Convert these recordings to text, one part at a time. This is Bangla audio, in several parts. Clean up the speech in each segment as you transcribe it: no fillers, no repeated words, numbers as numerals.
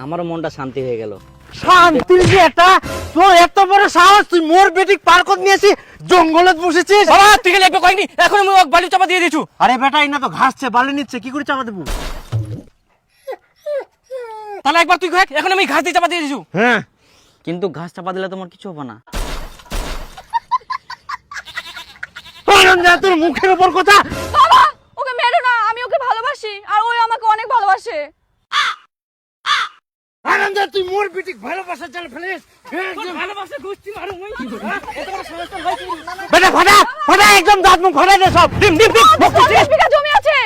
আমারও মনটা শান্তি হয়ে গেল। শান্তির যে এটা, তোর এত বড় সাহস, তুই মোর বেটিক পার্কত নিয়েছি জঙ্গলে বসেছিস। বাবা তুই গেলে একবার কয়েকনি, এখন আমি বালি চাপা দিয়ে দিছু। আরে বেটা এই না তো ঘাসছে, বালি নিচ্ছে, কি করে চাপা দেবো? তাহলে একবার তুই কয়েক, এখন আমি ঘাস দিয়ে চাপা দিয়ে দিছু। হ্যাঁ কিন্তু ঘাস চাপা দিলে তোমার কিছু হবে না। তোর মুখের উপর কথা। বাবা ওকে মেরো না, আমি ওকে ভালোবাসি আর ওই আমাকে অনেক ভালোবাসে। আনন্দ তুই মোর বেটিক ভালোবাসা চাল ফেলিস। ভালোবাসা গোষ্ঠী মারু মই। বেটা ফাটা ফাটা, একদম দাঁত মুখ ফাটাই দে সব। ডিম ডিম ডিম। 50 বিঘা জমি আছে।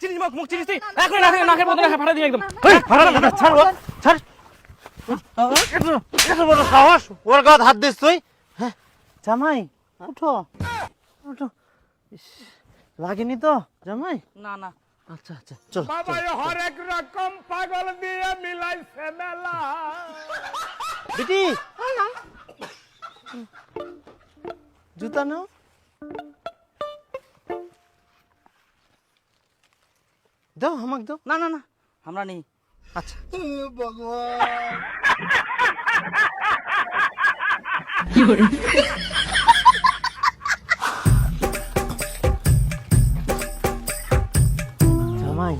চিনিস মুখ চিনিস তুই, এখন নাকের বদলে ফাটা দিই একদম। এই ফাটা ফাটা, ছাড় ও, ছাড়। এত বড় সাহস, ওর গায়ে হাত দিস তুই? হ্যাঁ জামাই উঠো উঠো। ইস, লাগেনি তো জামাই? না না আচ্ছা আচ্ছা চল। বাবা হরেক রকম পাগল দিয়ে মিলাইছে মেলা। বেটি জুতা নাও। দাও আমাকে দাও। না না না, আমরা নেই। আচ্ছা জামাই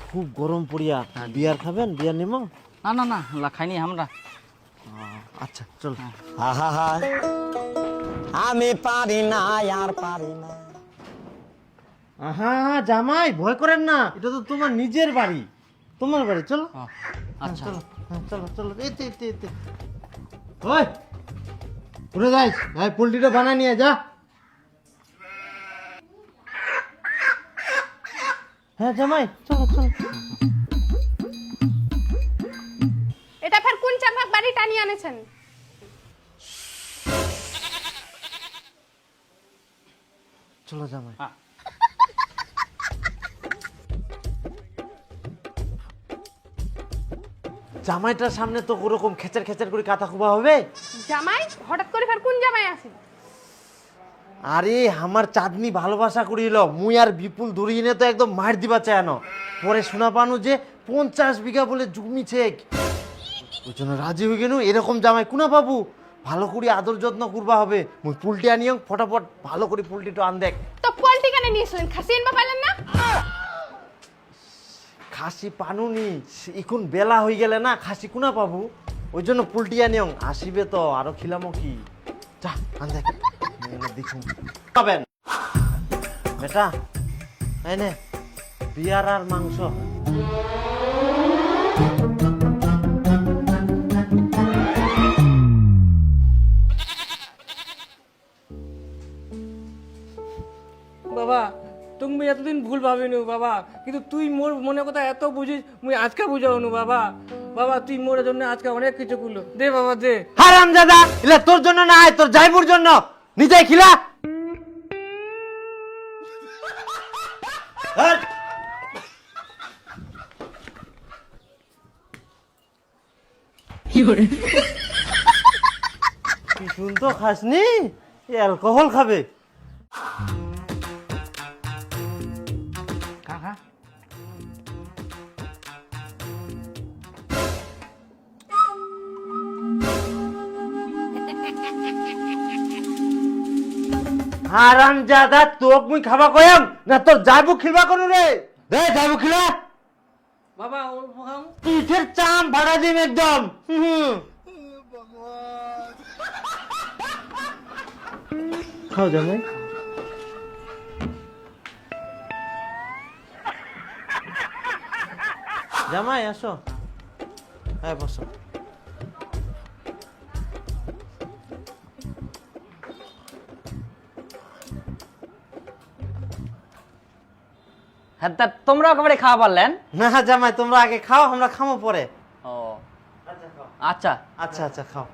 খুব গরম পড়িয়া, বিয়ার খাবেন? বিয়ার নিমো? না না না, খাইনি আমরা। আচ্ছা চল। আমি পারি না আর পারি না। আহা জামাই ভয় করেন না, এটা তো তোমার নিজের বাড়ি, তোমার বাড়ি। চলো আচ্ছা চলো, হ্যাঁ, চলো চলো। এতে এতে এতে ওই উড়ে যাইস, ভাই পোল্ট্রিটা বানায় নিয়ে যা। হ্যাঁ জামাই চলো চলো। এটা ফের কোন চাপাক বাড়ি টানিয়ে আনেছেন? চলো জামাই। জামাইটার সামনে তো ওরকম খেচার খেচার করে কাতা খুবা হবে? জামাই হঠাৎ করে ফের কোন জামাই আসে? আরে আমার চাঁদনি ভালোবাসা করিল, মুই আর বিপুল ধরিয়ে তো একদম মার দিবা চায়ানো। পরে শোনা পানো যে 50 বিঘা বলে জমি ছেক, ওই জন্য রাজি হয়ে গেল। এরকম জামাই কুনা পাবু? ভালো করে আদর যত্ন করবা হবে। মুই পুলটি আনিও, ফটাফট ভালো করে পুলটিটা আন দেখ। তো পোল্ট্রি কেন নিয়েছিলেন? খাসি আনবা পারলেন না? খাসি পানুনি, এখন বেলা হয়ে গেলে না, খাসি কুনা পাবু? ওই জন্য পুলটি আনিও, আসিবে তো আরো খিলামো কি। যা আন দেখ, দেখুন পাবেন বেটা। এই নে বিয়ার আর মাংস। বাবা তুমি এতদিন ভুল ভাবিনু বাবা, কিন্তু তুই মোর মনে কথা এত বুঝিস, মুই আজকে বুঝাওনু বাবা। বাবা তুই মোর জন্য আজকে অনেক কিছু করলো, দে বাবা দে। হারাম দাদা, এলা তোর জন্য না, তোর জাইবুর জন্য। নিজে খিলা। হ্যাট। কি শুনতো খাসনি? অ্যালকোহল খাবে। কাকা হারাম দাদা, তোক মুই খাবা কয়াম না তোর জাইবু খিলবা করু রে? দে জাইবু খিলা। বাবা ওর খাও। পিঠের চাম ভাড়া দিম একদম। খাও জামাই। জামাই আসো, হ্যাঁ বসো। হ্যাঁ, তা তোমরা একেবারে খাওয়া পারলেন? না জামাই তোমরা আগে খাও, আমরা খামো পরে। ও আচ্ছা। আচ্ছা আচ্ছা খাও।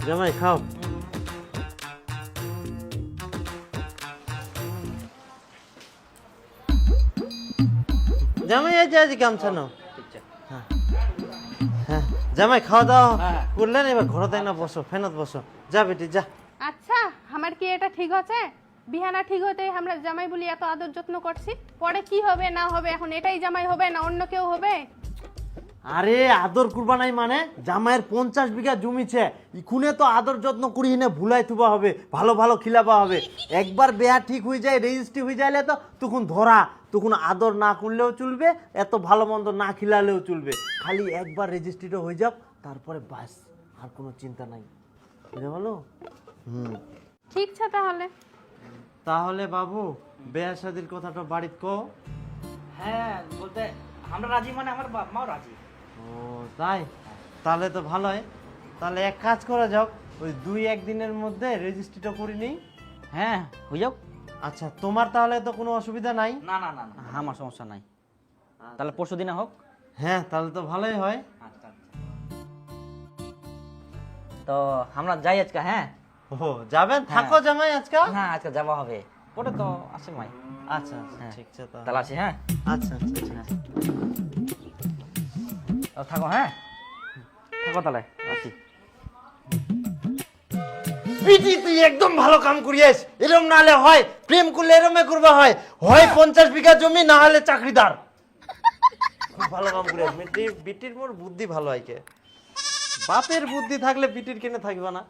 জামাই খাও। জামাই এই যে আজ গামছা নাও। হ্যাঁ জামাই খাওয়া দাওয়া করলেন, এবার ঘরে তাই না বসো, ফ্যানত বসো। যা বেটি যা। আচ্ছা আমার কি এটা ঠিক আছে? বিহানা ঠিক হতে আমরা জামাই বলি এত আদর যত্ন করছি, পরে কি হবে না হবে, এখন এটাই জামাই হবে না অন্য কেউ হবে? আরে আদর করবা নাই মানে জামাইয়ের 50 বিঘা জমিছে, ইখুনে তো আদর যত্ন করি না, ভুলাই থুবা হবে, ভালো ভালো খিলাবা হবে। একবার বেয়া ঠিক হয়ে যায়, রেজিস্ট্রি হয়ে যাইলে তো তখন ধরা, তখন আদর না করলেও চলবে, এত ভালো মন্দ না খিলালেও চলবে। খালি একবার রেজিস্ট্রিটা হয়ে যাক, তারপরে বাস, আর কোনো চিন্তা নাই, বুঝে বলো? ঠিক আছে তাহলে। তাহলে বাবু বেয়া শাদির কথাটা বাড়িত কও। হ্যাঁ বলতে আমরা রাজি মানে আমার বাপ মাও রাজি। ও তাই, তাহলে তো ভালোই। তাহলে এক কাজ করা যাক, ওই 2-1 দিনের মধ্যে রেজিস্ট্রিটা করে নিই। হ্যাঁ হয়ে যাও। আচ্ছা, তোমার তাহলে তো কোনো অসুবিধা নাই? না না না না, আমার সমস্যা নাই। তাহলে পরশু দিনে হোক। হ্যাঁ, তাহলে তো ভালোই হয়। আচ্ছা আচ্ছা, তো আমরা যাই আজকে। হ্যাঁ ও যাবেন, থাকো জামাই আজকে? হ্যাঁ আজকে যাওয়া হবে, পরে তো আসে মাই। আচ্ছা আচ্ছা, হ্যাঁ। ঠিক আছে তাহলে আসি। হ্যাঁ আচ্ছা আচ্ছা ঠিক আছে। তো থাকো। হ্যাঁ থাকো, তাহলে আসি। পিটি তুই একদম ভালো কাম করিস, এরম নালে হয়, প্রেম করলে এরমে করবা হয়, হয় 50 বিঘা জমি, না হলে চাকরিদার। খুব ভালো কাম করিস, বিটির মোর বুদ্ধি ভালো হয় কে, বাপের বুদ্ধি থাকলে বিটির কেনে থাকবে না।